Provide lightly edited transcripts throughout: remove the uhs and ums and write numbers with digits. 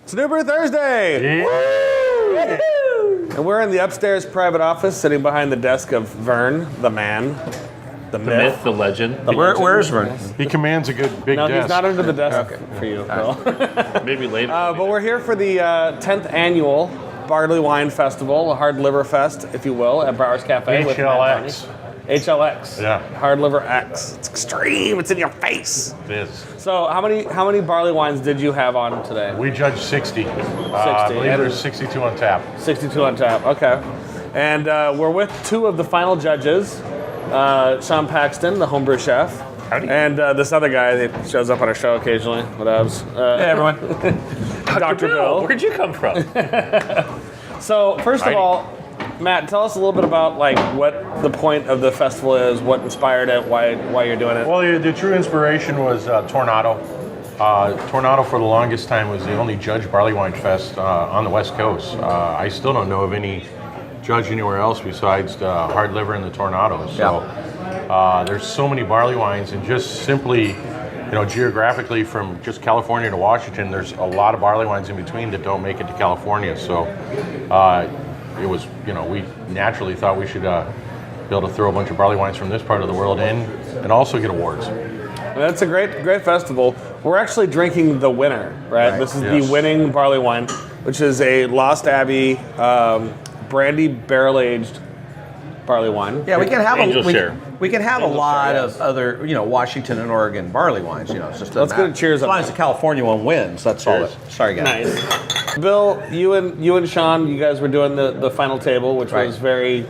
It's New Brew Thursday! Yeah. Woo! And we're in the upstairs private office sitting behind the desk of Vern, the man, the myth, the legend. Where's Vern? He commands a good big No, desk. he's not under the desk for you, Bill. Maybe later. But we're here for the 10th annual BarleyWine Festival, a hard liver fest, if you will, at Brouwer's Cafe. with Matt Bonney. HLX. HLX. Yeah. Hard liver X. It's extreme. It's in your face. It is. So how many barley wines did you have on today? We judged 60. I believe And there's 62 on tap. 62 on tap. Okay. And we're with two of the final judges, Sean Paxton, the homebrew chef, Howdy. and this other guy that shows up on our show occasionally. Whatevs. Hey, everyone. Dr. Bill. Where'd you come from? So first of all, Matt, tell us a little bit about like what the point of the festival is, what inspired it, why you're doing it. Well, the true inspiration was Tornado. Tornado for the longest time was the only judge barley wine fest on the West Coast. I still don't know of any judge anywhere else besides Hard Liver and the Tornado. So there's so many barley wines, and just simply, geographically from just California to Washington, there's a lot of barley wines in between that don't make it to California. So it was, we naturally thought we should be able to throw a bunch of barley wines from this part of the world in and also get awards. That's a great festival. We're actually drinking the winner, right? This is the winning barley wine, which is a Lost Abbey Brandy barrel-aged barley wine. Yeah, we can have we can have a lot Share, yes. of other, Washington and Oregon barley wines. It's just Let's get a cheers as on long as the California one wins. That's all. Sorry, guys. Nice. Bill, you and Sean, you guys were doing the final table, which was very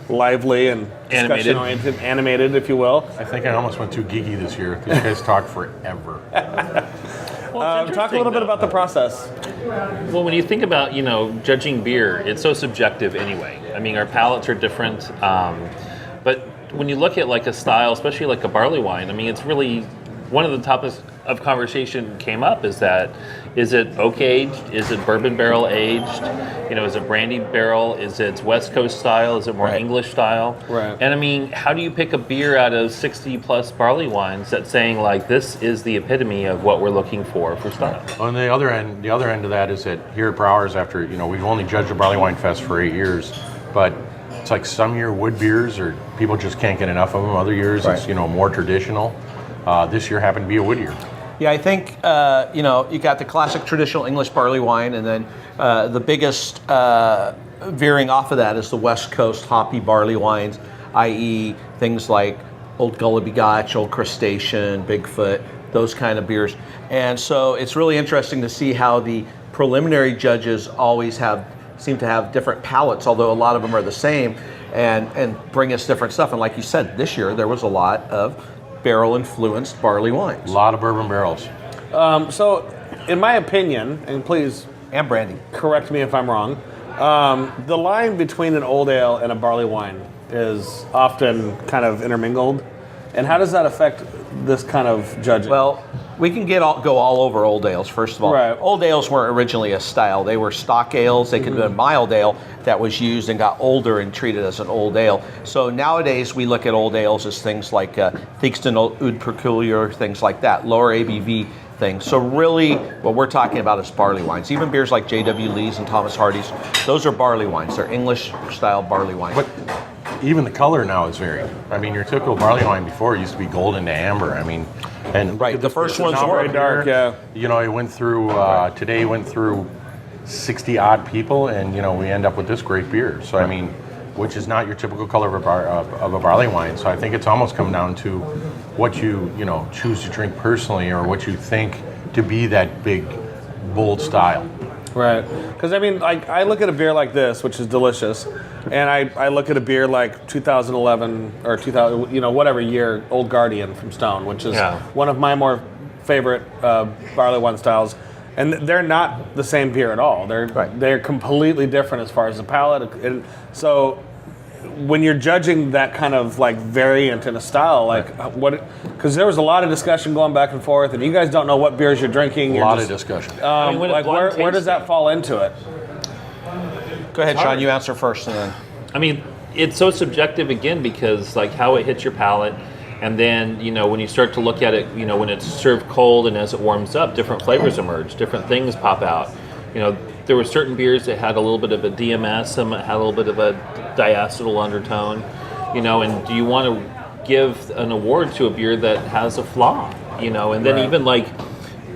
lively and discussion-oriented, animated, if you will. I think I almost went too geeky this year. These guys talk forever. Talk a little bit about the process. Well, when you think about, judging beer, it's so subjective anyway. I mean, our palates are different. But when you look at like a style, especially like a barley wine, I mean, it's really one of the topics of conversation came up is it oak aged? Is it bourbon barrel aged? Is it brandy barrel? Is it West Coast style? Is it more English style? Right. And I mean, how do you pick a beer out of 60 plus barley wines that's saying like this is the epitome of what we're looking for style? On the other end of that is that here at Brouwer's, after we've only judged the Barley Wine Fest for 8 years, but it's like some year wood beers or people just can't get enough of them. Other years it's more traditional. This year happened to be a wood year. Yeah, I think you got the classic traditional English barley wine, and then the biggest veering off of that is the West Coast hoppy barley wines, i.e. things like Old Gullah Gotch, Old Crustacean, Bigfoot, those kind of beers. And so it's really interesting to see how the preliminary judges always seem to have different palates, although a lot of them are the same, and bring us different stuff. And like you said, this year there was a lot of barrel-influenced barley wines. A lot of bourbon barrels. So, in my opinion, and please And brandy. correct me if I'm wrong, the line between an old ale and a barley wine is often kind of intermingled. And how does that affect this kind of judging? Well, we can go all over old ales, first of all. Right. Old ales weren't originally a style. They were stock ales. They could have been a mild ale that was used and got older and treated as an old ale. So nowadays we look at old ales as things like Theakston Oud Peculiar, things like that, lower ABV things. So really what we're talking about is barley wines. Even beers like J.W. Lee's and Thomas Hardy's, those are barley wines. They're English style barley wines. But even the color now is varied. I mean, your typical barley wine before used to be golden to amber. I mean, and the first ones now were right dark, here, it went through, today went through 60 odd people, and we end up with this great beer. So I mean, which is not your typical color of a barley wine. So I think it's almost come down to what you choose to drink personally, or what you think to be that big, bold style. right. Because, I mean, like, I look at a beer like this, which is delicious, and I look at a beer like 2011 or 2000, whatever year, Old Guardian from Stone, which is one of my more favorite barley wine styles. And they're not the same beer at all. They're completely different as far as the palate. And so when you're judging that kind of like variant in a style, like what? Because there was a lot of discussion going back and forth, and you guys don't know what beers you're drinking. A lot of discussion. Like where does that fall into it? Go ahead, Sean. You answer first, and then. I mean, it's so subjective again because like how it hits your palate. And then, when you start to look at it, when it's served cold and as it warms up, different flavors emerge, different things pop out. there were certain beers that had a little bit of a DMS, some had a little bit of a diacetyl undertone, and do you want to give an award to a beer that has a flaw, and then even like,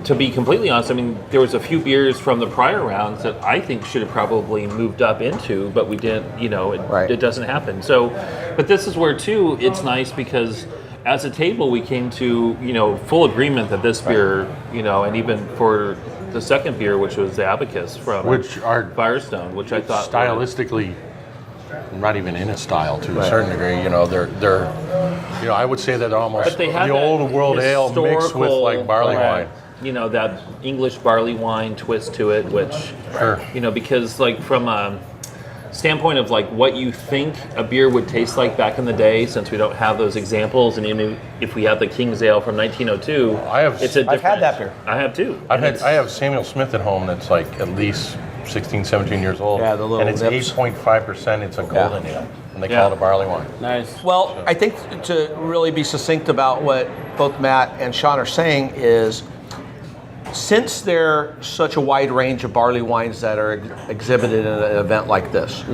to be completely honest, I mean, there was a few beers from the prior rounds that I think should have probably moved up into, but we didn't, it doesn't happen. So, but this is where too, it's nice because as a table we came to, full agreement that this beer, and even for the second beer, which was the Abacus from Firestone, which I thought stylistically not even in a style to a certain degree. They're I would say that almost the old world ale mixed with like barley wine. That English barley wine twist to it, which because like from a standpoint of like what you think a beer would taste like back in the day, since we don't have those examples, and even if we have the King's Ale from 1902, I've had that beer. I have too. I have Samuel Smith at home that's like at least 16, 17 years old. Yeah, the little and it's nips. 8.5%. It's a golden ale, and they call it a barley wine. Nice. Well, I think to really be succinct about what both Matt and Sean are saying is, since there are such a wide range of barley wines that are exhibited in an event like this,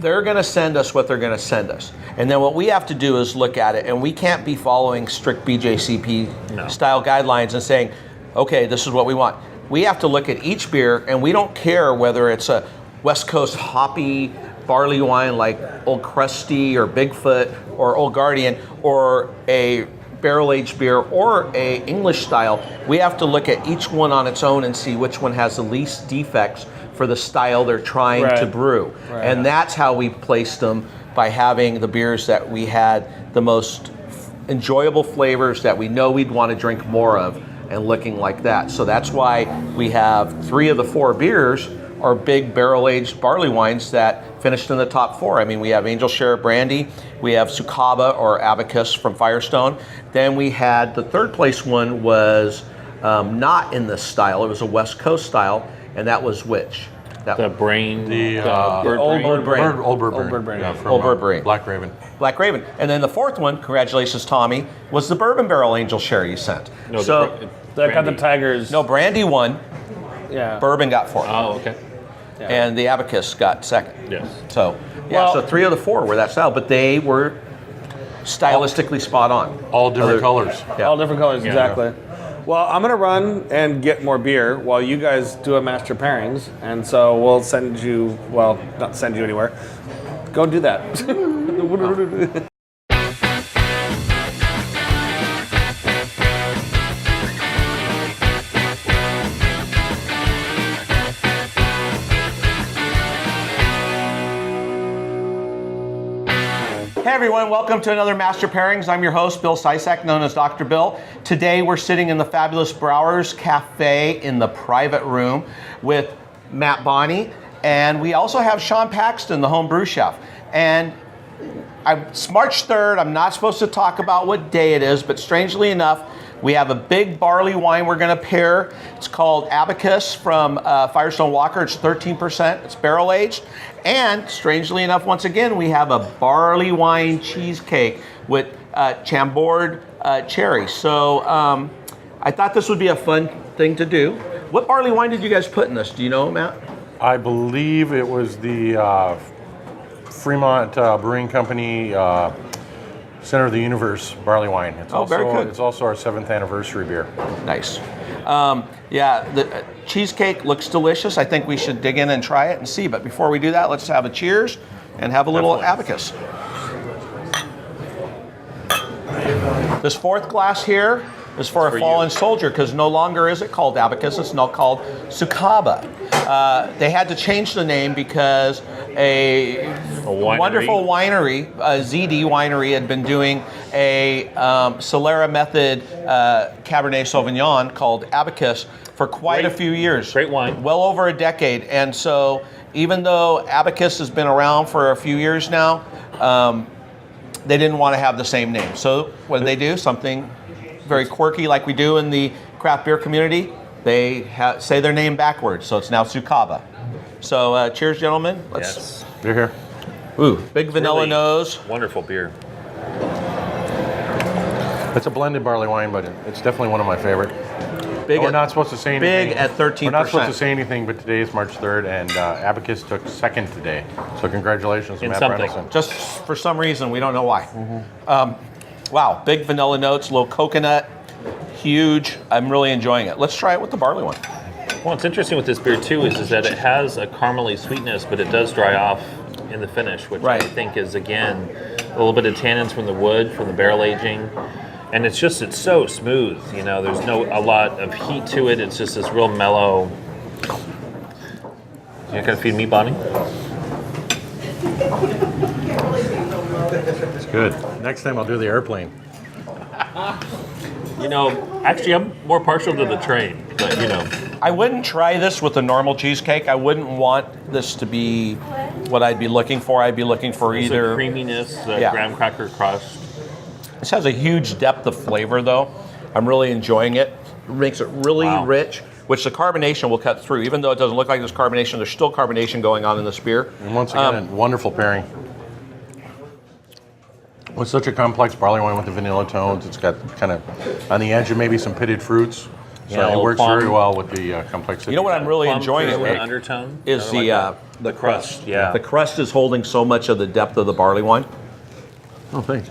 they're going to send us what they're going to send us. And then what we have to do is look at it, and we can't be following strict BJCP style guidelines and saying, okay, this is what we want. We have to look at each beer, and we don't care whether it's a West Coast hoppy barley wine like Old Crusty or Bigfoot or Old Guardian, or a barrel-aged beer or a English style. We have to look at each one on its own and see which one has the least defects for the style they're trying to brew. Right. And that's how we placed them, by having the beers that we had the most enjoyable flavors that we know we'd want to drink more of, and looking like that. So that's why we have 3 of the 4 beers are big barrel-aged barley wines that finished in the top 4. I mean, we have Angel Share Brandy, we have Sucaba or Abacus from Firestone. Then we had the 3rd place one was not in this style. It was a West Coast style, and that was which? Old Bird Brain. Black Raven. Black Raven. And then the 4th one, congratulations, Tommy, was the Bourbon Barrel Angel Share you sent. No, that got the Tigers. No, Brandy won. Yeah. Bourbon got 4th. Oh, okay. Yeah. And the Abacus got 2nd. Yes. So, so 3 of the 4 were that style, but they were stylistically spot on. All different colors. Yeah. All different colors, exactly. Well, I'm going to run and get more beer while you guys do a Master Pairings. And so we'll send you, well, not send you anywhere. Go do that. Hey everyone, welcome to another Master Pairings. I'm your host, Bill Sysak, known as Dr. Bill. Today we're sitting in the fabulous Brouwer's Cafe in the private room with Matt Bonney, and we also have Sean Paxton, the home brew chef. And it's March 3rd, I'm not supposed to talk about what day it is, but strangely enough, we have a big barley wine we're going to pair. It's called Abacus from Firestone Walker. It's 13%. It's barrel aged. And strangely enough, once again, we have a barley wine cheesecake with Chambord cherries. So I thought this would be a fun thing to do. What barley wine did you guys put in this? Do you know, Matt? I believe it was the Fremont Brewing Company Center of the Universe barley wine. It's very good. It's also our 7th anniversary beer. Nice. The cheesecake looks delicious. I think we should dig in and try it and see. But before we do that, let's have a cheers and have a little Abacus. This 4th glass here is for a fallen soldier, because no longer is it called Abacus, it's now called Sucaba. They had to change the name because a wonderful winery, ZD Winery, had been doing a Solera method Cabernet Sauvignon called Abacus for quite a few years. Great wine. Well over a decade. And so even though Abacus has been around for a few years now, they didn't want to have the same name. So what did they do? Something very quirky like we do in the craft beer community. They say their name backwards, so it's now Sucaba. So cheers, gentlemen. Yes. You're here. Ooh, big vanilla really nose. Wonderful beer. It's a blended barley wine, but it's definitely one of my favorite. Big We're at- not supposed to say anything. big at 13%. We're not supposed to say anything, but today is March 3rd, and Abacus took second today. So congratulations to In Matt something. Bonney. Just for some reason, we don't know why. Wow, big vanilla notes, little coconut, huge. I'm really enjoying it. Let's try it with the barley one. Well, what's interesting with this beer too is that it has a caramely sweetness, but it does dry off in the finish, which Right. I think is again a little bit of tannins from the wood, from the barrel aging, and it's so smooth. You know, there's a lot of heat to it. It's just this real mellow. You not gonna feed me, Bonnie? It's good. Next time I'll do the airplane. You know, actually, I'm more partial to the train, but you know. I wouldn't try this with a normal cheesecake. I wouldn't want this to be what I'd be looking for. I'd be looking for It's either... the creaminess, the Yeah. graham cracker crust. This has a huge depth of flavor, though. I'm really enjoying it. It makes it really Wow. rich, which the carbonation will cut through. Even though it doesn't look like there's carbonation, there's still carbonation going on in this beer. And once again, a wonderful pairing. With such a complex barley wine with the vanilla tones, it's got kind of on the edge of maybe some pitted fruits. So Yeah, a it little works plum. very well with the complexity. You know what I'm really Plum enjoying it fruit with with? an undertone Is I like the crust. Yeah. The crust is holding so much of the depth of the barley wine. Oh, thanks.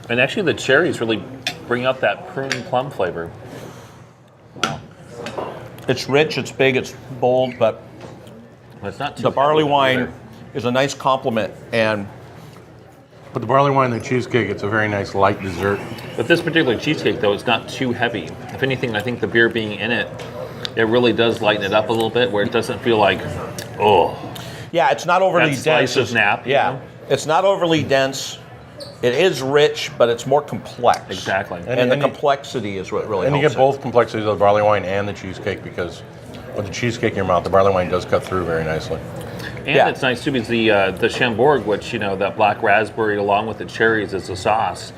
And actually, the cherries really bring out that prune plum flavor. It's rich, it's big, it's bold, but It's not too the barley heavy wine either. is a nice complement. And But the barley wine and the cheesecake, it's a very nice light dessert. But this particular cheesecake, though, it's not too heavy. If anything, I think the beer being in it, it really does lighten it up a little bit, where it doesn't feel like, oh. yeah, it's not overly That slice dense. of nap, you Yeah, know? it's not overly dense. It is rich, but it's more complex. Exactly. And the And you- complexity is what really And you helps get both complexities of the barley wine and the cheesecake, because with the cheesecake in your mouth, the barley wine does cut through very nicely. And Yeah. it's nice too because the Chambord, which that black raspberry along with the cherries as a sauce,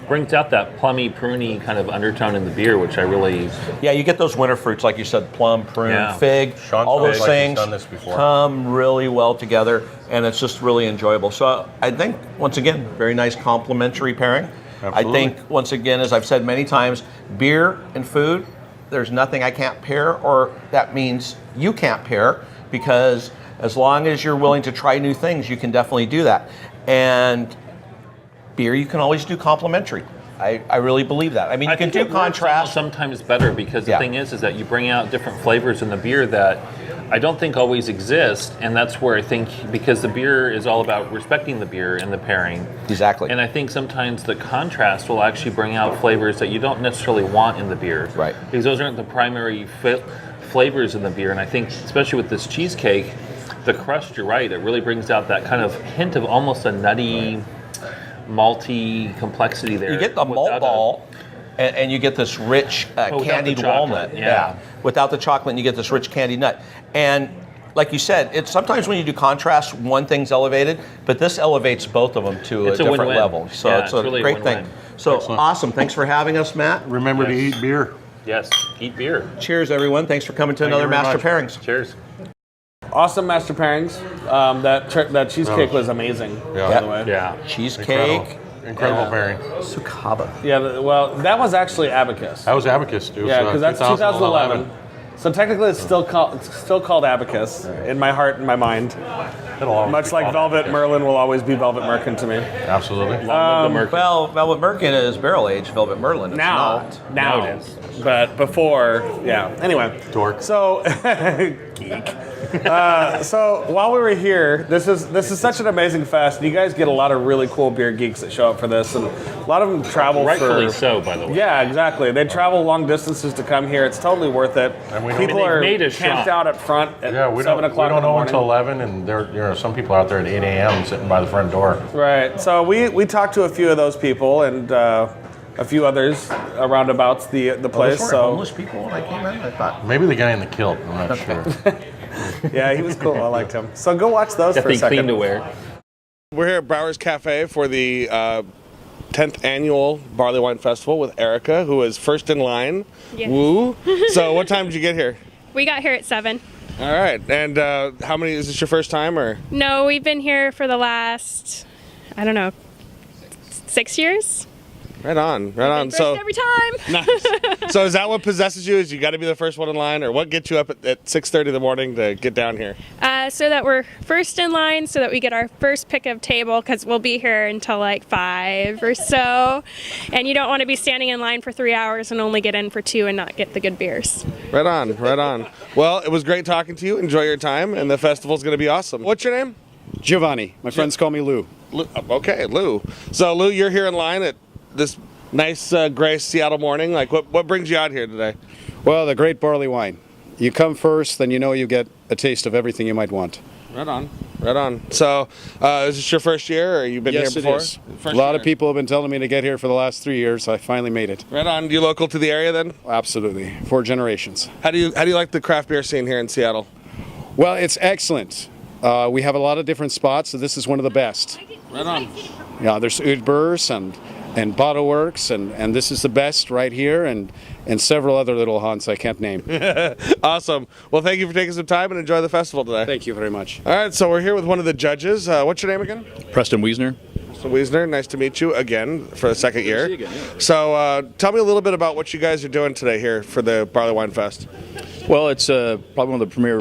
brings out that plummy, pruny kind of undertone in the beer, which I really. it. Yeah, you get those winter fruits, like you said, plum, prune, Yeah. fig, Sean all sounds those like he's things done this before. come really well together, and it's just really enjoyable. So I think, once again, very nice complementary pairing. Absolutely. I think, once again, as I've said many times, beer and food, there's nothing I can't pair, or that means you can't pair, because as long as you're willing to try new things, you can definitely do that. And beer, you can always do complementary. I really believe that. I mean, you can think do it works contrast. almost sometimes better because the Yeah. thing is that you bring out different flavors in the beer that I don't think always exist, and that's where I think because the beer is all about respecting the beer and the pairing. Exactly. And I think sometimes the contrast will actually bring out flavors that you don't necessarily want in the beer. Right. Because those aren't the primary flavors in the beer. And I think, especially with this cheesecake, the crust, you're right, it really brings out that kind of hint of almost a nutty, malty complexity there. You get the malt without a- ball, and you get this rich without the candied chocolate, walnut. yeah. Without the chocolate, you get this rich candied nut. And like you said, it's sometimes when you do contrast, one thing's elevated, but this elevates both of them to It's a a different win-win. level. So Yeah, it's a it's really a great thing. win-win. So Excellent. awesome. Thanks for having us, Matt. Remember to Yes. eat beer. Yes, eat beer. Cheers, everyone. Thanks for coming to Thank you another very Master much. Pairings. Cheers. Awesome Master Pairings. That cheesecake Oh. was amazing, Yeah. by the way. Yeah. Cheesecake, Incredible Yeah. pairing. Sucaba. Yeah, well, that was actually Abacus. That was Abacus, dude. Yeah, because that's 2011. So technically, it's still called Abacus in my heart and my mind. It'll always Much be like called Velvet Abacus. Merlin will always be Velvet Merkin to me. Absolutely. Long live the Merkin. Well, Velvet Merkin is barrel aged. Velvet Merlin is Now not. it is. But before, yeah. Anyway. Dork. So, geek. So while we were here, this is such an amazing fest. You guys get a lot of really cool beer geeks that show up for this, and a lot of them travel Rightfully for. so, by the way. Yeah, exactly. They travel long distances to come here. It's totally worth it. And we don't- People And are they've made a camped shop. out at front at Yeah, we 7 don't o'clock in the know morning. until 11, and some people out there at 8 a.m. sitting by the front door. Right. So we talked to a few of those people and a few others around about the place. Those weren't So homeless people when I came in. I thought. Maybe the guy in the kilt. I'm not sure. yeah, he was cool. I liked him. So go watch those for a Definitely clean second. to wear. We're here at Brouwer's Cafe for the 10th annual Barley Wine Festival with Erica, who is first in line. Yes. Woo! So what time did you get here? We got here at 7. All right. And how many? Is this your first time or? No, we've been here for the last, I don't know, 6 years? Right on, right on. So every time. Nice. So is that what possesses you? Is you got to be the first one in line, or what gets you up at 6:30 in the morning to get down here? So that we're first in line, so that we get our first pick of table, because we'll be here until like 5 or so, and you don't want to be standing in line for 3 hours and only get in for 2 and not get the good beers. Right on, right on. Well, it was great talking to you. Enjoy your time, and the festival's going to be awesome. What's your name? Giovanni. My friends call me Lou. Okay, Lou. So Lou, you're here in line at this nice gray Seattle morning. Like, what brings you out here today? Well, the great barley wine. You come first, then you know you get a taste of everything you might want. Right on, right on. So, is this your first year, or you've been here before? Yes, it is. A lot of people have been telling me to get here for the last 3 years. I finally made it. Right on. You local to the area then? Absolutely, 4 generations. How do you like the craft beer scene here in Seattle? Well, it's excellent. We have a lot of different spots, so this is one of the best. Right on. Yeah, there's Udburs and Bottle Works, and this is the best right here, and several other little haunts I can't name. Awesome. Well, thank you for taking some time, and enjoy the festival today. Thank you very much. All right, so we're here with one of the judges. What's your name again? Preston Wiesner. Preston Wiesner, nice to meet you again for the second year. See you again, yeah. So tell me a little bit about what you guys are doing today here for the Barley Wine Fest. Well, it's probably one of the premier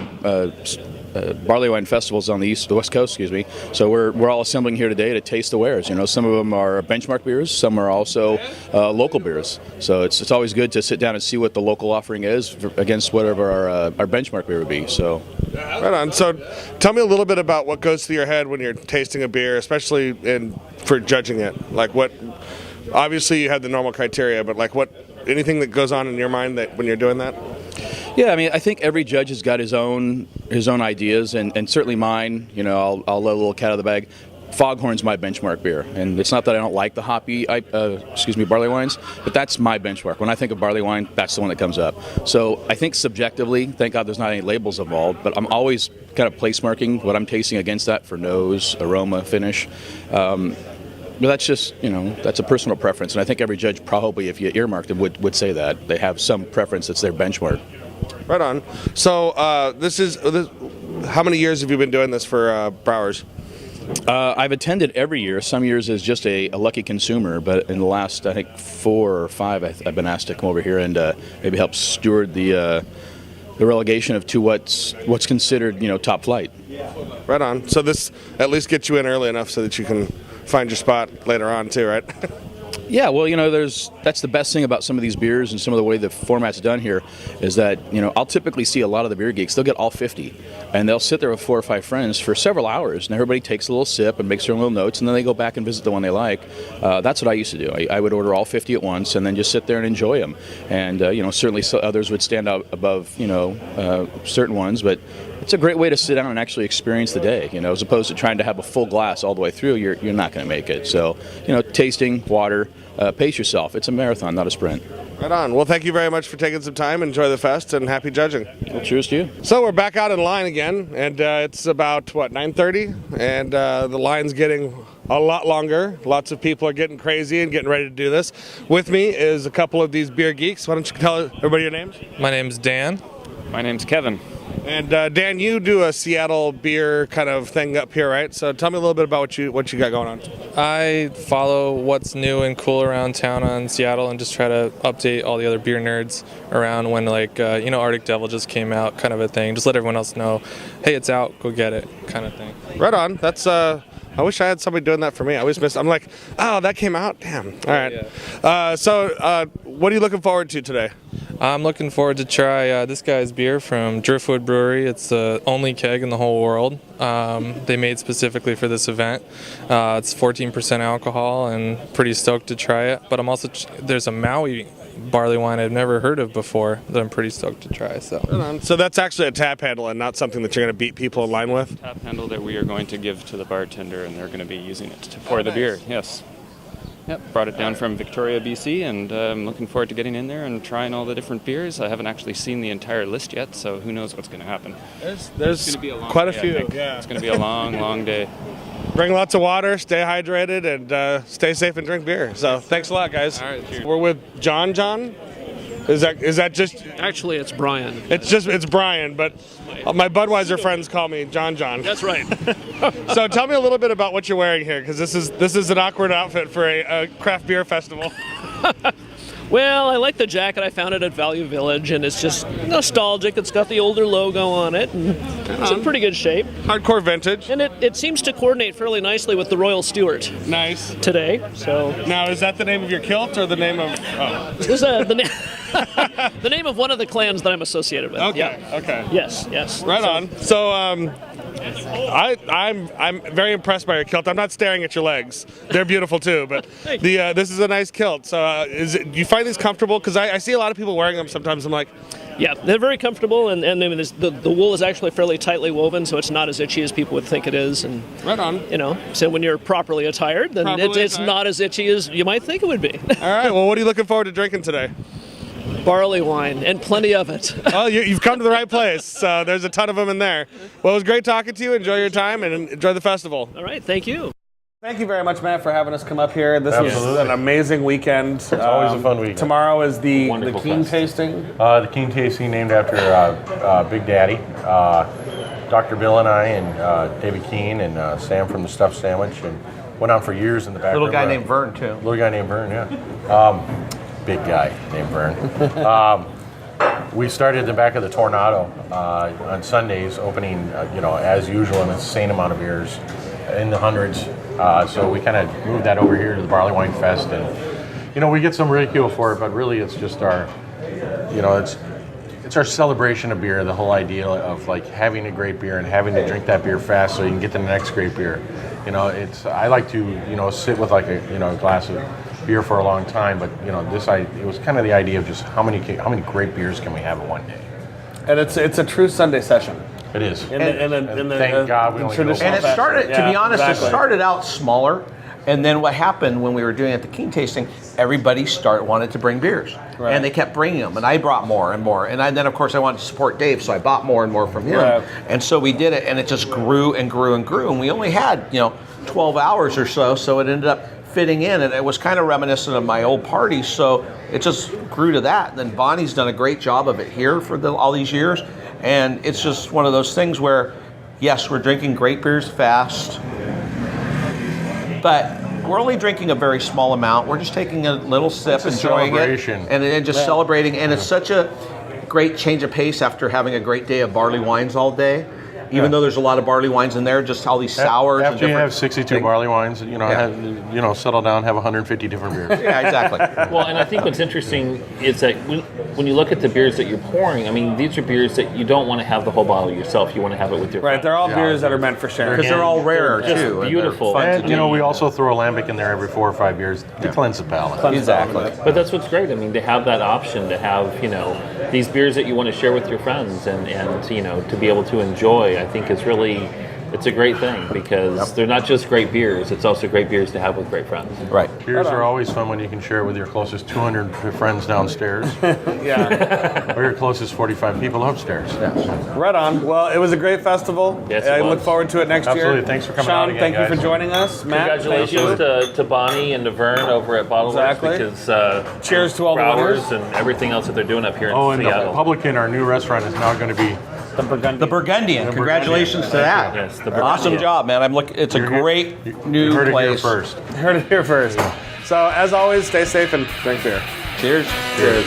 barley wine festivals on the West Coast, excuse me. So we're all assembling here today to taste the wares. You know, some of them are benchmark beers, some are also local beers. So it's always good to sit down and see what the local offering is against whatever our benchmark beer would be. So. Right on. So tell me a little bit about what goes through your head when you're tasting a beer, especially for judging it. Like, what? Obviously, you have the normal criteria, but like, anything that goes on in your mind that when you're doing that? Yeah, I mean, I think every judge has got his own ideas, and certainly mine. You know, I'll let a little cat out of the bag. Foghorn's my benchmark beer, and it's not that I don't like the hoppy, barley wines, but that's my benchmark. When I think of barley wine, that's the one that comes up. So I think subjectively, thank God there's not any labels involved, but I'm always kind of place marking what I'm tasting against that for nose, aroma, finish. But that's just, that's a personal preference, and I think every judge probably, if you earmarked it, would say that. They have some preference that's their benchmark. Right on. So how many years have you been doing this for Browers? I've attended every year, some years as just a lucky consumer, but in the last, I think, 4 or 5, I've been asked to come over here and maybe help steward the relegation to what's considered, top flight. Right on. So this at least gets you in early enough so that you can find your spot later on too, right? Yeah, well, that's the best thing about some of these beers and some of the way the format's done here is that, I'll typically see a lot of the beer geeks, they'll get all 50, and they'll sit there with 4 or 5 friends for several hours, and everybody takes a little sip and makes their own little notes, and then they go back and visit the one they like. That's what I used to do. I would order all 50 at once and then just sit there and enjoy them. And, certainly others would stand out above, certain ones, but it's a great way to sit down and actually experience the day, as opposed to trying to have a full glass all the way through. You're not going to make it. So, tasting, water, pace yourself. It's a marathon, not a sprint. Right on. Well, thank you very much for taking some time. Enjoy the fest, and happy judging. Well, cheers to you. So we're back out in line again, and it's about, 9:30, and the line's getting a lot longer. Lots of people are getting crazy and getting ready to do this. With me is a couple of these beer geeks. Why don't you tell everybody your names? My name's Dan. My name's Kevin. And Dan, you do a Seattle beer kind of thing up here, right? So tell me a little bit about what you got going on. I follow what's new and cool around town on Seattle and just try to update all the other beer nerds around when, Arctic Devil just came out, kind of a thing. Just let everyone else know, hey, it's out, go get it, kind of thing. Right on. That's I wish I had somebody doing that for me. I always miss. I'm like, oh, that came out. Damn. All right. Yeah. So what are you looking forward to today? I'm looking forward to try this guy's beer from Driftwood Brewery. It's the only keg in the whole world. They made specifically for this event. It's 14% alcohol, and pretty stoked to try it. But I'm also there's a Maui barley wine I've never heard of before that I'm pretty stoked to try. So that's actually a tap handle and not something that you're going to beat people in line with? Tap handle that we are going to give to the bartender, and they're going to be using it to pour the beer. Yes. Yep, brought it down from Victoria, BC, and I'm looking forward to getting in there and trying all the different beers. I haven't actually seen the entire list yet, so who knows what's going to happen. There's quite a few. Yeah. It's going to be a long, long day. Bring lots of water, stay hydrated, and stay safe and drink beer. So thanks a lot, guys. All right, cheers. We're with John. Is that just? Actually, it's Brian. It's Brian, but my Budweiser friends call me John. That's right. So tell me a little bit about what you're wearing here, because this is an awkward outfit for a craft beer festival. Well, I like the jacket. I found it at Value Village, and it's just nostalgic. It's got the older logo on it, and it's in pretty good shape. Hardcore vintage. And it seems to coordinate fairly nicely with the Royal Stewart. Nice. Today, so. Now, is that the name of your kilt or the name of? Oh. This is the name of one of the clans that I'm associated with. Okay. Yeah. Okay. Yes. Right on. So, I'm very impressed by your kilt. I'm not staring at your legs; they're beautiful too. But this is a nice kilt. So, do you find these comfortable? Because I see a lot of people wearing them. Sometimes I'm like, yeah, they're very comfortable, and I mean, the wool is actually fairly tightly woven, so it's not as itchy as people would think it is. And right on. So when you're properly attired, then it's not as itchy as you might think it would be. All right. Well, what are you looking forward to drinking today? Barley wine, and plenty of it. Well, you've come to the right place. So there's a ton of them in there. Well, it was great talking to you. Enjoy your time and enjoy the festival. All right. Thank you. Thank you very much, Matt, for having us come up here. This was an amazing weekend. It's always a fun weekend. Tomorrow is the Keen tasting. The Keen tasting named after Big Daddy. Dr. Bill and I and David Keen and Sam from the Stuffed Sandwich, and went on for years in the back room. Little guy named Vern, too. Little guy named Vern, yeah. Big guy named Vern. We started in the back of the Tornado on Sundays, opening, as usual, an insane amount of beers in the hundreds. So we kind of moved that over here to the BarleyWine Fest, and we get some ridicule for it, but really it's just our, it's our celebration of beer. The whole idea of like having a great beer and having to drink that beer fast so you can get to the next great beer. I like to sit with like a glass of beer for a long time, but it was kind of the idea of just how many great beers can we have in one day. And it's a true Sunday session. It is. Thank God we only go. And it started, to be honest, it started out smaller. And then what happened when we were doing it at the Keen tasting, everybody wanted to bring beers. Right. And they kept bringing them. And I brought more and more. And then, of course, I wanted to support Dave, so I bought more and more from him. Right. And so we did it, and it just grew and grew and grew. And we only had, 12 hours or so it ended up fitting in. And it was kind of reminiscent of my old parties, so it just grew to that. And then Bonnie's done a great job of it here for all these years. And it's just one of those things where, yes, we're drinking great beers fast, but we're only drinking a very small amount. We're just taking a little sip, enjoying it, and just celebrating. And it's such a great change of pace after having a great day of barley wines all day. Even though there's a lot of barley wines in there, just all these sours. After you have 62 barley wines, settle down, have 150 different beers. Yeah, exactly. Well, and I think what's interesting is that when you look at the beers that you're pouring, I mean, these are beers that you don't want to have the whole bottle yourself. You want to have it with your friends. They're all beers that are meant for sharing. Because they're all rare, just too. Beautiful. And, we also throw a lambic in there every 4 or 5 years to cleanse the palate. Exactly. But that's what's great. I mean, to have that option, to have, these beers that you want to share with your friends and to be able to enjoy, I think is really, it's a great thing because they're not just great beers, it's also great beers to have with great friends. Right. Beers are always fun when you can share it with your closest 200 friends downstairs. Yeah. Or your closest 45 people upstairs. Yeah. Right on. Well, it was a great festival. Yes, I look forward to it next year. Absolutely. Thanks for coming Sean, out again, thank guys. you for joining us. Matt, Congratulations to Bonnie and to Vern over at BottleWorks because cheers to all the Brouwers winners and everything else that they're doing up here in and Seattle. the Publican, our new restaurant, is now going to be the Burgundian. Congratulations to that. Yes, awesome job, man. It's a great new place. Heard it here first. So as always, stay safe and drink beer. Cheers. Cheers.